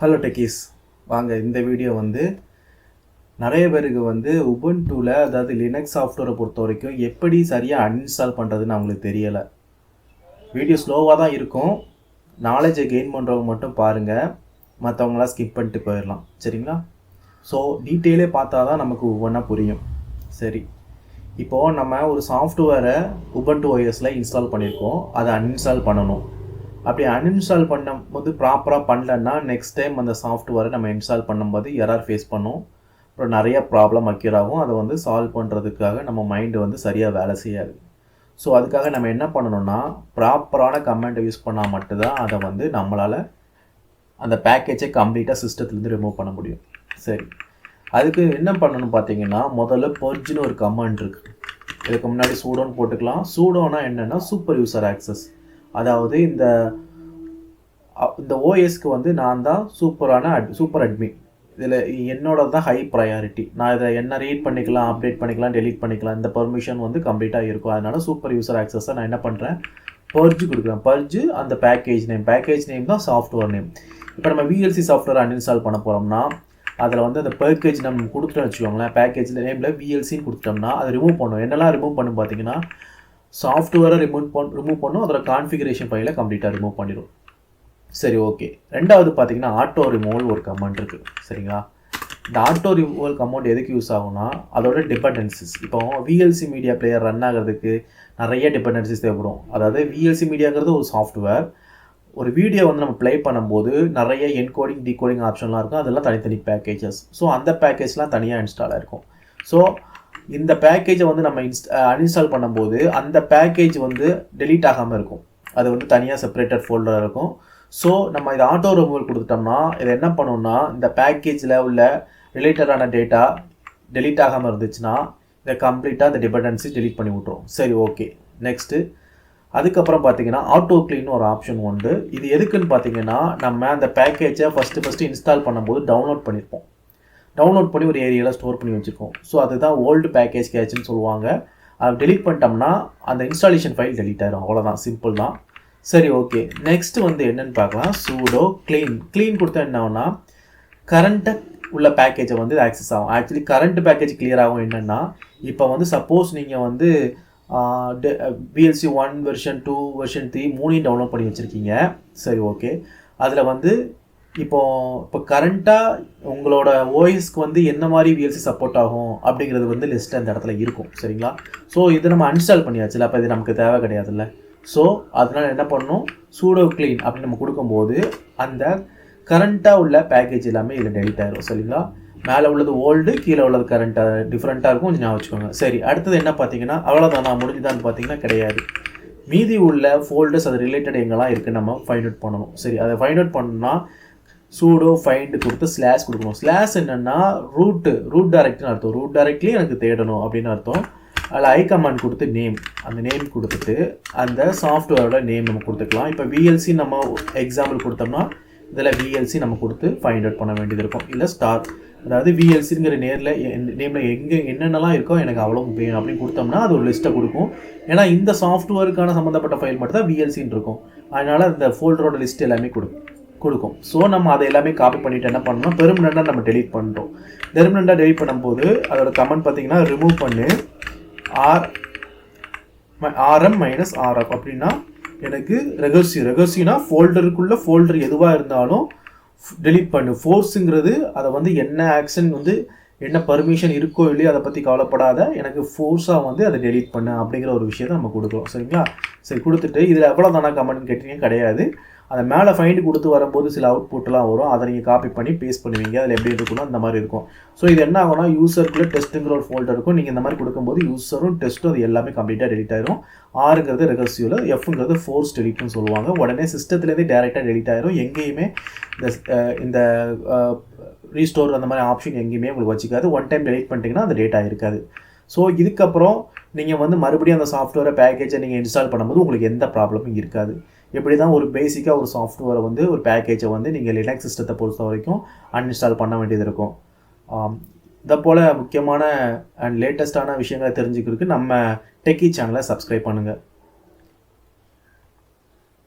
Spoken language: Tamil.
ஹலோ டெக்கீஸ், வாங்க இந்த வீடியோ நிறைய பேருக்கு உபுண்டுவில், அதாவது லினக்ஸ் சாஃப்ட்வேரை பொறுத்த வரைக்கும் எப்படி சரியாக அன்இன்ஸ்டால் பண்ணுறதுன்னு அவங்களுக்கு தெரியலை. வீடியோ ஸ்லோவாக தான் இருக்கும். நாலேஜை கெயின் பண்ணுறவங்க மட்டும் பாருங்கள், மற்றவங்களாம் ஸ்கிப் பண்ணிட்டு போயிடலாம். சரிங்களா? ஸோ டீட்டெயிலே பார்த்தா தான் நமக்கு ஒவ்வொன்றா புரியும். சரி, இப்போது நம்ம ஒரு சாஃப்ட்வேரை உபுண்டு ஓஎஸில் இன்ஸ்டால் பண்ணியிருக்கோம். அதை அன்இன்ஸ்டால் பண்ணணும். அப்படி அன்இன்ஸ்டால் பண்ணும்போது ப்ராப்பராக பண்ணலன்னா நெக்ஸ்ட் டைம் அந்த சாஃப்ட்வேரை நம்ம இன்ஸ்டால் பண்ணும்போது எரர் ஃபேஸ் பண்ணோம். அப்புறம் நிறைய ப்ராப்ளம் அக்யூர் ஆகும். அதை சால்வ் பண்ணுறதுக்காக நம்ம மைண்டு சரியாக வேலை செய்யாது. ஸோ அதுக்காக நம்ம என்ன பண்ணணும்னா, ப்ராப்பரான கமெண்ட்டை யூஸ் பண்ணால் மட்டும்தான் அதை நம்மளால் அந்த பேக்கேஜை கம்ப்ளீட்டாக சிஸ்டத்துலேருந்து ரிமூவ் பண்ண முடியும். சரி, அதுக்கு என்ன பண்ணணும் பார்த்தீங்கன்னா, முதல்ல பர்ஜ்னு ஒரு கமெண்ட் இருக்குது. இதுக்கு முன்னாடி சூடோன்னு போட்டுக்கலாம். சூடோனா என்னென்னா சூப்பர் யூசர் ஆக்சஸ். அதாவது இந்த ஓஎஸ்க்கு நான் தான் சூப்பர் அட்மின். இதில் என்னோட தான் ஹை ப்ரையாரிட்டி. நான் இதை என்ன ரீட் பண்ணிக்கலாம், அப்டேட் பண்ணிக்கலாம், டெலீட் பண்ணிக்கலாம். இந்த பர்மிஷன் கம்ப்ளீட்டாக இருக்கும். அதனால் சூப்பர் யூசர் ஆக்சஸை நான் என்ன பண்ணுறேன், பர்ஜ் கொடுக்குறேன். பர்ஜ் அந்த பேக்கேஜ் நேம் தான் சாஃப்ட்வேர் நேம். இப்போ நம்ம விஎல்சி சாஃப்ட்வேர் அன்இன்ஸ்டால் பண்ண போகிறோம்னா அதில் அந்த பேக்கேஜ் நம்ம கொடுத்துட்டோம்னு வச்சுக்கோங்களேன். பேக்கேஜ் நேமில் விஎல்சின்னு கொடுத்துட்டோம்னா அதை ரிமூவ் பண்ணும். என்னெல்லாம் ரிமூவ் பண்ணும் பார்த்தீங்கன்னா, சாஃப்ட்வேரை ரிமூவ் பண்ணும். அதோட கான்ஃபிகரேஷன் ஃபைலை கம்ப்ளீட்டாக ரிமூவ் பண்ணிடும். சரி, ஓகே. ரெண்டாவது பார்த்தீங்கன்னா ஆட்டோ ரிமூவல் ஒரு கமெண்ட் இருக்குது. சரிங்களா? இந்த ஆட்டோ ரிமூவல் கமெண்ட் எதுக்கு யூஸ் ஆகும்னா, அதோட டிபெண்டன்சிஸ். இப்போ விஎல்சி மீடியா பிளேயர் ரன் ஆகிறதுக்கு நிறைய டிபெண்டன்சிஸ் தேவைப்படும். அதாவது விஎல்சி மீடியாங்கிறது ஒரு சாஃப்ட்வேர். ஒரு வீடியோ நம்ம ப்ளே பண்ணும்போது நிறைய என்கோடிங் டிகோடிங் ஆப்ஷன்லாம் இருக்கும். அதெல்லாம் தனித்தனி பேக்கேஜஸ். ஸோ அந்த பேக்கேஜ்லாம் தனியாக இன்ஸ்டால் ஆகிருக்கும். ஸோ இந்த பேக்கேஜை நம்ம அன்இன்ஸ்டால் பண்ணும்போது அந்த பேக்கேஜ் டெலீட் ஆகாமல் இருக்கும். அது தனியாக செப்பரேட்டட் ஃபோல்டராக இருக்கும். ஸோ நம்ம இதை ஆட்டோ ரிமூவல் கொடுத்துட்டோம்னா இதை என்ன பண்ணணும்னா, இந்த பேக்கேஜில் உள்ள ரிலேட்டடான டேட்டா டெலீட் ஆகாமல் இருந்துச்சுன்னா இதை கம்ப்ளீட்டாக இந்த டிபெண்டன்சி டெலீட் பண்ணி விட்ரும். சரி, ஓகே. நெக்ஸ்ட்டு அதுக்கப்புறம் பார்த்தீங்கன்னா ஆட்டோ க்ளீன் ஒரு ஆப்ஷன் உண்டு. இது எதுக்குன்னு பார்த்தீங்கன்னா, நம்ம அந்த பேக்கேஜை ஃபஸ்ட்டு இன்ஸ்டால் பண்ணும்போது டவுன்லோட் பண்ணியிருப்போம். டவுன்லோட் பண்ணி ஒரு ஏரியாவில் ஸ்டோர் பண்ணி வச்சுருக்கோம். ஸோ அதுதான் ஓல்டு பேக்கேஜ் கேட்ச்னு சொல்லுவாங்க. அதை டெலீட் பண்ணிட்டோம்னா அந்த இன்ஸ்டாலேஷன் ஃபைல் டெலீட் ஆகிடும். அவ்வளோதான், சிம்பிள் தான். சரி, ஓகே. நெக்ஸ்ட் என்னென்னு பார்க்கலாம். சூடோ க்ளீன் கொடுத்தா என்ன ஆகும்னா, கரண்ட்டாக உள்ள பேக்கேஜை ஆக்சஸ் ஆகும். ஆக்சுவலி கரண்ட் பேக்கேஜ் கிளியர் ஆகும். என்னென்னா, இப்போ சப்போஸ் நீங்கள் விஎல்சி 1 வெர்ஷன் 2 வெர்ஷன் 3 மூணையும் டவுன்லோட் பண்ணி வச்சுருக்கீங்க. சரி, ஓகே. அதில் இப்போ கரண்ட்டாக உங்களோட ஓஎஸ்க்கு என்ன மாதிரி விஎல்சி சப்போர்ட் ஆகும் அப்படிங்கிறது லிஸ்ட்டில் அந்த இடத்துல இருக்கும். சரிங்களா? ஸோ இது நம்ம அன்ஸ்டால் பண்ணியாச்சுல, அப்போ இது நமக்கு தேவை கிடையாதுல்ல. ஸோ அதனால் என்ன பண்ணணும், சூடோ க்ளீன் அப்படின்னு நம்ம கொடுக்கும்போது அந்த கரண்ட்டாக உள்ள பேக்கேஜ் எல்லாமே இதில் டெலிட் ஆகிடும். சரிங்களா? மேலே உள்ளது ஓல்டு, கீழே உள்ளது கரண்ட்டாக டிஃப்ரெண்ட்டாக இருக்கும். கொஞ்சம் ஞாபகம் வச்சுக்கோங்க. சரி, அடுத்தது என்ன பார்த்தீங்கன்னா, அவ்வளோதான். நான் முடிஞ்சுதான்னு பார்த்தீங்கன்னா கிடையாது. மீதி உள்ள ஃபோல்டர்ஸ் அது ரிலேட்டட் எங்கெல்லாம் இருக்குது நம்ம ஃபைண்ட் அவுட் பண்ணணும். சரி, அதை ஃபைண்ட் அவுட் பண்ணணும்னா சூடோ ஃபைண்ட் கொடுத்து ஸ்லாஷ் கொடுக்கணும். ஸ்லாஷ் என்னென்னா ரூட் டைரக்ட்னு அர்த்தம். ரூட் டைரக்ட்லேயே எனக்கு தேடணும் அப்படின்னு அர்த்தம். அதில் ஐ கமாண்ட் கொடுத்து அந்த நேம் கொடுத்துட்டு அந்த சாஃப்ட்வேரோட நேம் நம்ம கொடுத்துக்கலாம். இப்போ விஎல்சி நம்ம எக்ஸாம்பிள் கொடுத்தோம்னா இதில் விஎல்சி நம்ம கொடுத்து ஃபைண்ட் அவுட் பண்ண வேண்டியது இருக்கும். இல்லை ஸ்டார், அதாவது விஎல்சிங்கிற நேமில் என்னென்னலாம் இருக்கோ எனக்கு அவ்வளோ வேணும் அப்படின்னு கொடுத்தோம்னா அது ஒரு லிஸ்ட்டை கொடுக்கும். ஏன்னா இந்த சாஃப்ட்வேருக்கான சம்மந்தப்பட்ட ஃபைல் மட்டும் தான் விஎல்சின்னு இருக்கும். அதனால் இந்த ஃபோல்டரோட லிஸ்ட் எல்லாமே கொடுக்கும். ஸோ நம்ம அதை எல்லாமே காப்பி பண்ணிவிட்டு என்ன பண்ணணும், பெர்மனெண்ட்டாக நம்ம டெலீட் பண்ணுறோம். பெர்மனெண்ட்டாக டெலீட் பண்ணும்போது அதோட கமெண்ட் பார்த்தீங்கன்னா, ரிமூவ் பண்ணு RM - RF அப்படின்னா எனக்கு ரெகர்சிவ்னா ஃபோல்டருக்குள்ள ஃபோல்டர் எதுவாக இருந்தாலும் டெலீட் பண்ணு. ஃபோர்ஸுங்கிறது அதை என்ன ஆக்ஷன் என்ன பர்மிஷன் இருக்கோ இல்லையோ அதை பற்றி கவலைப்படாத, எனக்கு ஃபோர்ஸாக அதை டெலீட் பண்ணு அப்படிங்கிற ஒரு விஷயத்தை நம்ம கொடுக்குறோம். சரிங்களா? சரி, கொடுத்துட்டு இதில் எவ்வளோ தானே கமெண்ட் கேட்டீங்க, கிடையாது. அதை மேலே ஃபைண்டு கொடுத்து வரும்போது சில அவுட்புட்லாம் வரும். அதை நீங்கள் காப்பி பண்ணி பேஸ்ட் பண்ணுவீங்க. அதில் எப்படி இருக்கணும் அந்த மாதிரி இருக்கும். ஸோ இது என்ன ஆகும்னா, யூசருக்குள்ளே டெஸ்ட்டுங்கிற ஒரு ஃபோல்டர் இருக்கும். நீங்கள் இந்த மாதிரி கொடுக்கும்போது யூசரும் டெஸ்ட்டும் அது எல்லாமே கம்ப்ளீட்டாக டெலிட் ஆயிரும். ஆருங்கிறது ரெகர்சிவ்ல, எஃப்ங்கிறது ஃபோர்ஸ் டெலிட்னு சொல்லுவாங்க. உடனே சிஸ்டத்துலேருந்து டேரெக்டாக டெலிட் ஆயிரும். எங்கேயுமே இந்த ரீஸ்டோர் அந்த மாதிரி ஆப்ஷன் எங்கேயுமே உங்களுக்கு வச்சுக்காது. ஒன் டைம் டெலிட் பண்ணிட்டீங்கன்னா அந்த டேட்டா இருக்காது. ஸோ இதுக்கப்புறம் நீங்கள் மறுபடியும் அந்த சாஃப்ட்வேரை பேக்கேஜை நீங்கள் இன்ஸ்டால் பண்ணும்போது உங்களுக்கு எந்த ப்ராப்ளமும் இருக்காது. எப்படி தான் ஒரு பேசிக்காக ஒரு சாஃப்ட்வேரை ஒரு பேக்கேஜை நீங்கள் லினக்ஸ் சிஸ்டத்தை பொறுத்த வரைக்கும் அன்இன்ஸ்டால் பண்ண வேண்டியது இருக்கும். இதை போல் முக்கியமான அண்ட் லேட்டஸ்ட்டான விஷயங்களை தெரிஞ்சுக்கிறதுக்கு நம்ம டெக்கி சேனலை சப்ஸ்கிரைப் பண்ணுங்கள்.